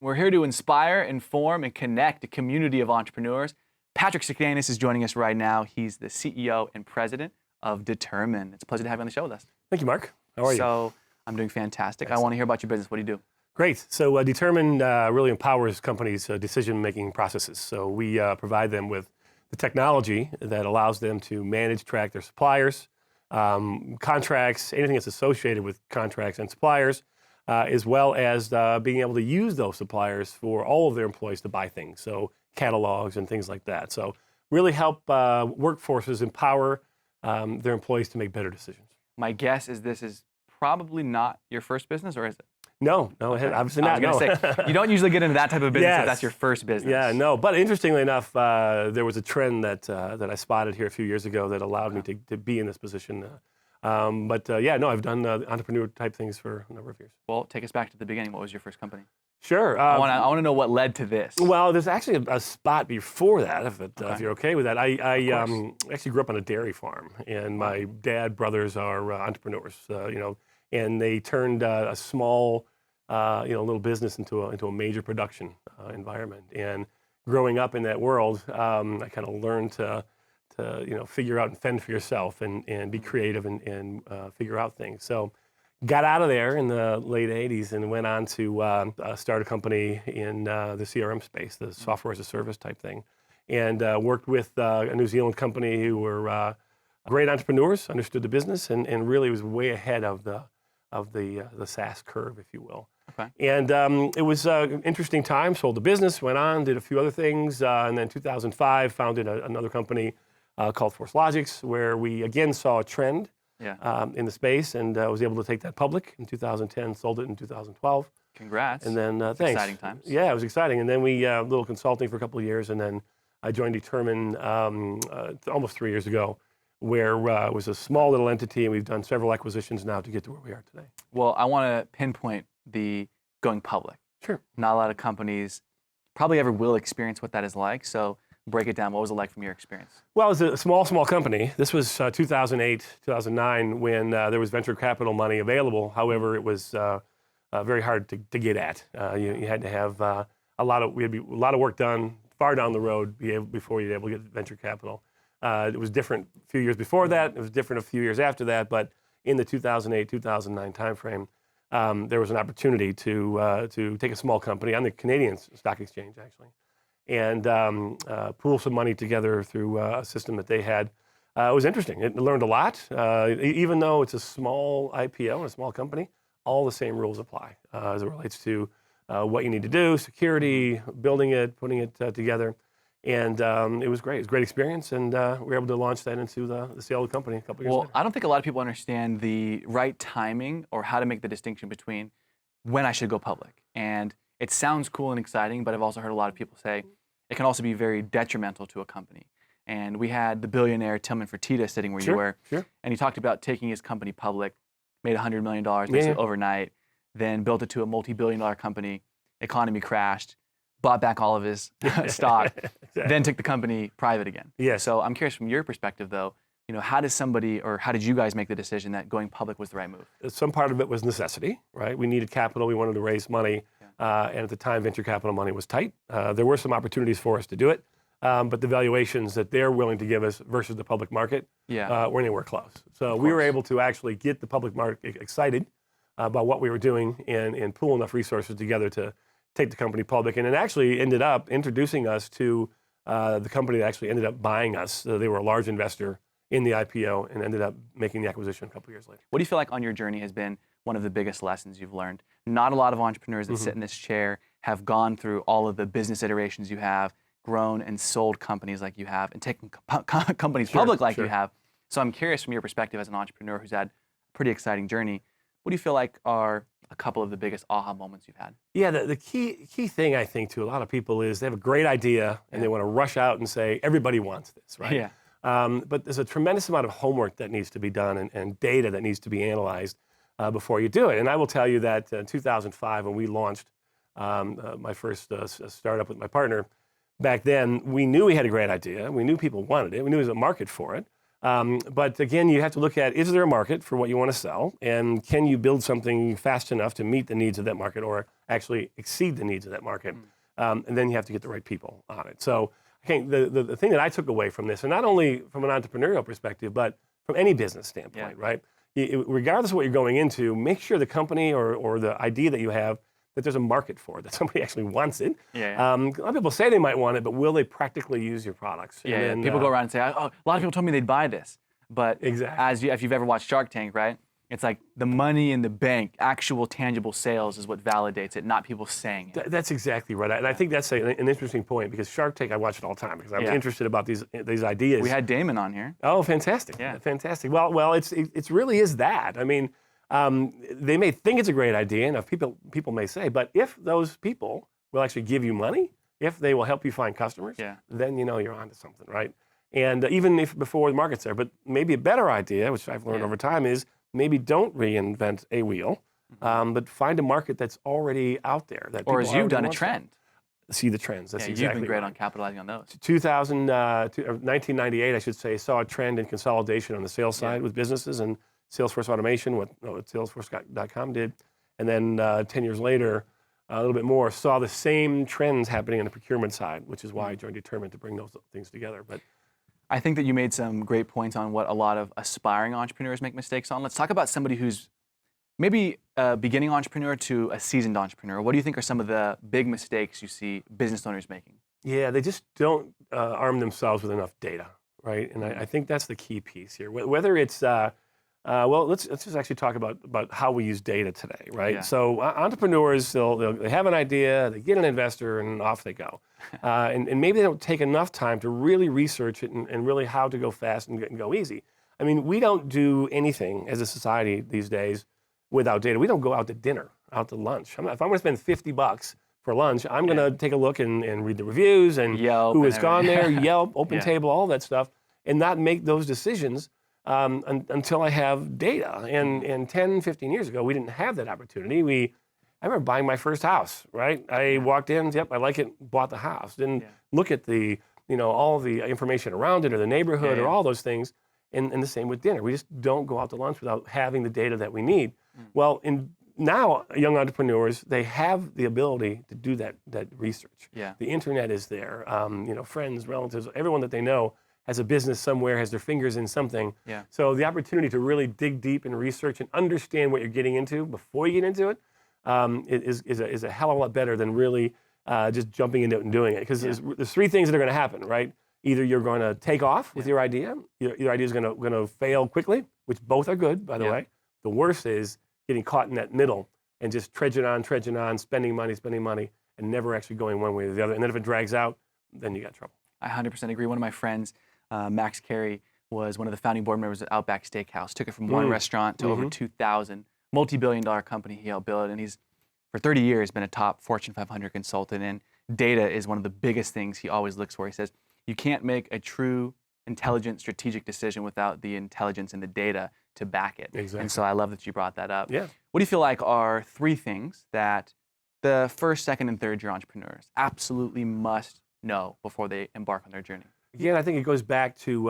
We're here to inspire, inform, and connect a community of entrepreneurs. Patrick Stakenas is joining us right now. He's the CEO and president of Determine. It's a pleasure to have you on the show with us. Thank you, Mark. How are you? So I'm doing fantastic. Excellent. I want to hear about your business. What do you do? Great. So Determine really empowers companies' decision-making processes. So we provide them with the technology that allows them to manage, track their suppliers, contracts, anything that's associated with contracts and suppliers, as well as being able to use those suppliers for all of their employees to buy things. So catalogs and things like that. So really help workforces empower their employees to make better decisions. My guess is this is probably not your first business, or is it? No, okay. Obviously not. I was going to say, you don't usually get into that type of business if that's your first business. Yeah, no. But interestingly enough, there was a trend that I spotted here a few years ago that allowed me to be in this position. I've done entrepreneur type things for a number of years. Well, take us back to the beginning. What was your first company? Sure. I want to know what led to this. Well, there's actually a spot before that, if you're okay with that. I actually grew up on a dairy farm, and my brothers are entrepreneurs, and they turned a small, little business into a major production environment. And growing up in that world, I kind of learned to figure out and fend for yourself and be creative and figure out things. So got out of there in the late 80s and went on to start a company in the CRM space, the software as a service type thing. And worked with a New Zealand company who were great entrepreneurs, understood the business, and really was way ahead of the SaaS curve, if you will. Okay. And it was an interesting time, sold the business, went on, did a few other things, and then 2005 founded another company called Force Logics, where we again saw a trend in the space, and was able to take that public in 2010, sold it in 2012. Congrats. And then thanks. Exciting times. Yeah, it was exciting. And then we a little consulting for a couple of years, and then I joined Determine almost 3 years ago, where it was a small little entity, and we've done several acquisitions now to get to where we are today. Well, I want to pinpoint the going public. Sure. Not a lot of companies probably ever will experience what that is like. So break it down. What was it like from your experience? Well, it was a small company. This was 2008, 2009, when there was venture capital money available. However, it was very hard to get at. You had to have a lot of work done far down the road before you'd be able to get venture capital. It was different a few years before that. It was different a few years after that. But in the 2008, 2009 timeframe, there was an opportunity to take a small company on the Canadian Stock Exchange, actually, and pool some money together through a system that they had. It was interesting. It learned a lot. Even though it's a small IPO and a small company, all the same rules apply as it relates to what you need to do, security, building it, putting it together. And it was great. It was a great experience, and we were able to launch that into the sale of the company a couple years later. Well, I don't think a lot of people understand the right timing or how to make the distinction between when I should go public. And it sounds cool and exciting, but I've also heard a lot of people say it can also be very detrimental to a company. And we had the billionaire Tillman Fertitta sitting where you were, and he talked about taking his company public, made $100 million basically overnight, then built it to a multi-billion-dollar company, economy crashed, bought back all of his stock, then took the company private again. Yes. So I'm curious from your perspective, though, how did you guys make the decision that going public was the right move? Some part of it was necessity, right? We needed capital. We wanted to raise money. And at the time, venture capital money was tight. There were some opportunities for us to do it, but the valuations that they're willing to give us versus the public market weren't anywhere close. So we were able to actually get the public market excited about what we were doing and pool enough resources together to take the company public. And it actually ended up introducing us to the company that actually ended up buying us. So they were a large investor in the IPO and ended up making the acquisition a couple years later. What do you feel like on your journey has been one of the biggest lessons you've learned? Not a lot of entrepreneurs that sit in this chair have gone through all of the business iterations you have, grown and sold companies like you have, and taken companies public like you have. So I'm curious from your perspective as an entrepreneur who's had a pretty exciting journey, what do you feel like are a couple of the biggest aha moments you've had? Yeah, the key thing I think to a lot of people is they have a great idea and they want to rush out and say, everybody wants this, right? Yeah. But there's a tremendous amount of homework that needs to be done and data that needs to be analyzed before you do it. And I will tell you that in 2005, when we launched my first startup with my partner, back then we knew we had a great idea. We knew people wanted it. We knew there was a market for it. But again, you have to look at, is there a market for what you want to sell? And can you build something fast enough to meet the needs of that market or actually exceed the needs of that market? And then you have to get the right people on it. So I think the thing that I took away from this, and not only from an entrepreneurial perspective, but from any business standpoint, right? Regardless of what you're going into, make sure the company or the idea that you have, that there's a market for it, that somebody actually wants it. A lot of people say they might want it, but will they practically use your products? And people go around and say, oh, a lot of people told me they'd buy this. But if you've ever watched Shark Tank, right? It's like the money in the bank, actual tangible sales is what validates it, not people saying it. That's exactly right. And I think that's an interesting point because Shark Tank, I watch it all the time because I'm interested about these ideas. We had Damon on here. Oh, fantastic. Fantastic. Well, it's really is that. I mean, they may think it's a great idea, and people may say, but if those people will actually give you money, if they will help you find customers, then you know you're onto something, right? And even if before the market's there, but maybe a better idea, which I've learned over time, is maybe don't reinvent a wheel, but find a market that's already out there. Or as you've done, a trend. See the trends. That's exactly you've been great on capitalizing on those. 1998, I should say, saw a trend in consolidation on the sales side with businesses and Salesforce automation, what Salesforce.com did. And then 10 years later, a little bit more, saw the same trends happening on the procurement side, which is why I joined Determined to bring those things together. But I think that you made some great points on what a lot of aspiring entrepreneurs make mistakes on. Let's talk about somebody who's maybe a beginning entrepreneur to a seasoned entrepreneur. What do you think are some of the big mistakes you see business owners making? Yeah, they just don't arm themselves with enough data, right? And I think that's the key piece here. Whether it's, well, let's just actually talk about how we use data today, right? So entrepreneurs, they have an idea, they get an investor, and off they go. And maybe they don't take enough time to really research it and really how to go fast and go easy. I mean, we don't do anything as a society these days without data. We don't go out to dinner, out to lunch. If I'm going to spend $50 for lunch, I'm going to take a look and read the reviews and Yelp who has gone there, Yelp, Open Table, all that stuff, and not make those decisions until I have data. And 10, 15 years ago, we didn't have that opportunity. I remember buying my first house, right? I walked in, yep, I like it, bought the house. Didn't look at the, all the information around it or the neighborhood or all those things. And the same with dinner. We just don't go out to lunch without having the data that we need. Well, now young entrepreneurs, they have the ability to do that research. The internet is there. Friends, relatives, everyone that they know has a business somewhere, has their fingers in something. So the opportunity to really dig deep and research and understand what you're getting into before you get into it is a hell of a lot better than really just jumping into it and doing it. Because there's three things that are going to happen, right? Either you're going to take off with your idea, your idea is going to fail quickly, which both are good, by the way. The worst is getting caught in that middle and just trudging on, spending money, and never actually going one way or the other. And then if it drags out, then you got trouble. I 100% agree. One of my friends, Max Carey, was one of the founding board members at Outback Steakhouse. Took it from one restaurant to over 2,000. Multi-billion-dollar company he helped build, and he's for 30 years been a top Fortune 500 consultant. And data is one of the biggest things he always looks for. He says you can't make a true, intelligent, strategic decision without the intelligence and the data to back it. Exactly. And so I love that you brought that up. Yeah. What do you feel like are three things that the first, second, and third year entrepreneurs absolutely must know before they embark on their journey? Again, I think it goes back to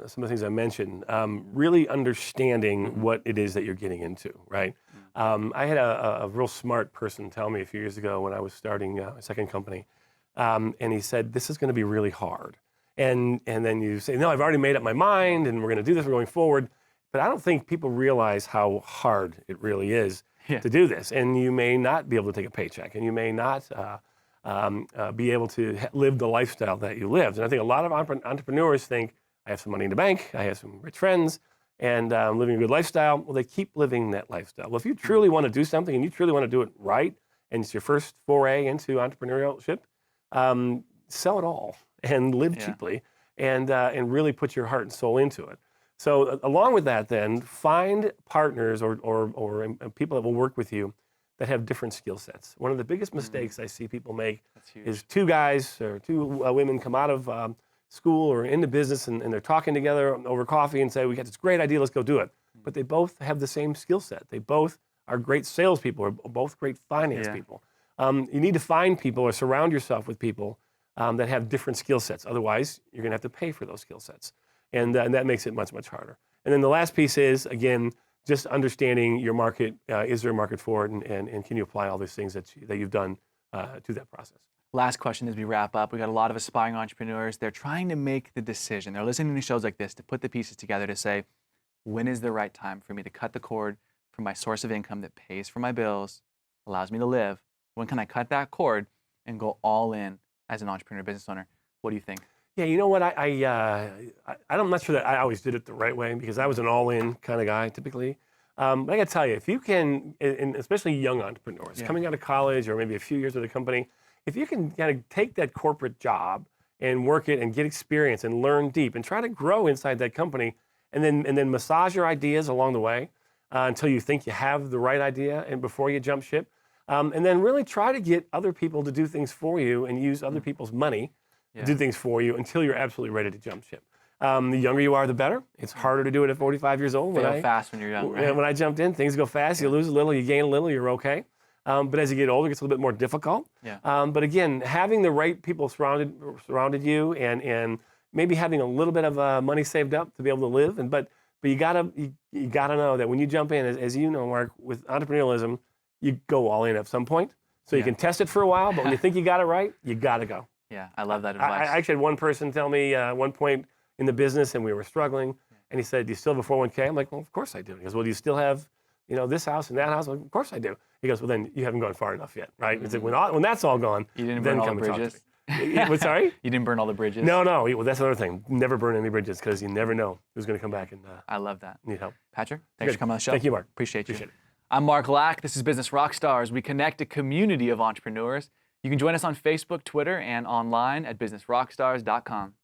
some of the things I mentioned. Really understanding what it is that you're getting into, right? I had a real smart person tell me a few years ago when I was starting a second company, and he said, "This is going to be really hard." And then you say, "No, I've already made up my mind, and we're going to do this. We're going forward." But I don't think people realize how hard it really is to do this. And you may not be able to take a paycheck, and you may not be able to live the lifestyle that you lived. And I think a lot of entrepreneurs think, I have some money in the bank, I have some rich friends, and I'm living a good lifestyle. Well, they keep living that lifestyle. Well, if you truly want to do something and you truly want to do it right, and it's your first foray into entrepreneurship, sell it all and live cheaply and really put your heart and soul into it. So along with that then, find partners or people that will work with you that have different skill sets. One of the biggest mistakes I see people make is two guys or two women come out of school or into business and they're talking together over coffee and say, we got this great idea, let's go do it. But they both have the same skill set. They both are great salespeople or both great finance people. You need to find people or surround yourself with people that have different skill sets. Otherwise, you're gonna have to pay for those skill sets. and that makes it much, much harder. And then the last piece is, again, just understanding your market. Is there a market for it, and can you apply all these things that you've done to that process? Last question as we wrap up. We got a lot of aspiring entrepreneurs. They're trying to make the decision. They're listening to shows like this to put the pieces together to say, when is the right time for me to cut the cord from my source of income that pays for my bills, allows me to live? When can I cut that cord and go all in as an entrepreneur business owner? What do you think? Yeah, you know what? I'm not sure that I always did it the right way, because I was an all-in kind of guy typically. But I got to tell you, if you can, and especially young entrepreneurs coming out of college or maybe a few years with a company, if you can kind of take that corporate job and work it and get experience and learn deep and try to grow inside that company, and then massage your ideas along the way until you think you have the right idea and before you jump ship, and then really try to get other people to do things for you and use other people's money to do things for you until you're absolutely ready to jump ship. The younger you are, the better. It's harder to do it at 45 years old. Fail fast when you're young, right? When I jumped in, things go fast. You lose a little, you gain a little, you're okay. But as you get older, it gets a little bit more difficult. But again, having the right people surrounded you, and maybe having a little bit of money saved up to be able to live. But you gotta know that when you jump in, as you know, Mark, with entrepreneurialism, you go all in at some point. So you can test it for a while, but when you think you got it right, you gotta go. Yeah, I love that advice. I actually had one person tell me at one point in the business, and we were struggling, and he said, "Do you still have a 401k?" I'm like, "Well, of course I do." He goes, "Well, do you still have, this house and that house?" I'm like, "Of course I do." He goes, "Well, then you haven't gone far enough yet, right?" He said, when that's all gone, you didn't then burn all come the and talk bridges. to me. What, sorry? You didn't burn all the bridges? No. Well, that's another thing. Never burn any bridges, because you never know who's going to come back and I love that. need help. Patrick, thanks for coming on the show. Thank you, Mark. Appreciate you. Appreciate it. I'm Mark Lack. This is Business Rockstars. We connect a community of entrepreneurs. You can join us on Facebook, Twitter, and online at businessrockstars.com.